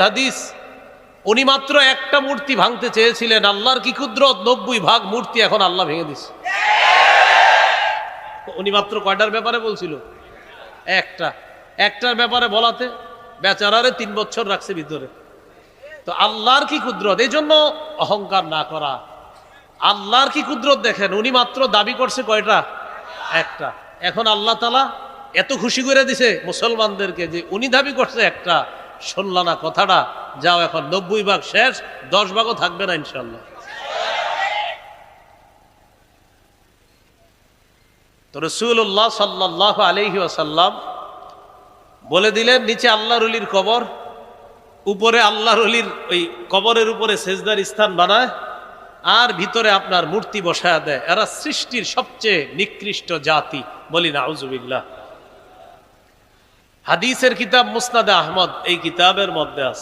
হাদিস, উনি মাত্র একটা মূর্তি ভাঙতে চেয়েছিলেন, আল্লাহর কি কুদরত, 90 ভাগ মূর্তি এখন আল্লাহ ভেঙে দিছে। উনি মাত্র কয়টার ব্যাপারে বলছিল? একটার ব্যাপারে বলাতে বেচারারে 3 বছর রাখছে ভিতরে। তো আল্লাহর কি কুদরত, এই জন্য অহংকার না করা। আল্লাহর কি কুদরত দেখেন, উনি মাত্র দাবি করছে কয়টা? একটা। এখন আল্লাহ তাআলা এত খুশি করে দিছে মুসলমানদেরকে যে উনি দাবি করছে একটা, শুনলা না কথাটা, যাও এখন 90 ভাগ শেষ, 10 ভাগও থাকবে না ইনশাআল্লাহ। তো রাসূলুল্লাহ সাল্লাল্লাহু আলাইহি ওয়াসাল্লাম বলে দিলেন, নিচে আল্লাহর ওলির কবর, উপরে আল্লাহর ওলির ওই কবরের উপরে সেজদার স্থান বানায়, আর ভিতরে আপনার মূর্তি বসায় দেয়। এরা সৃষ্টির সবচেয়ে নিকৃষ্ট জাতি, বলি নাউজুবিল্লাহ। হাদিসের কিতাব মুসনাদে আহমদ, এই কিতাবের মধ্যে আছে।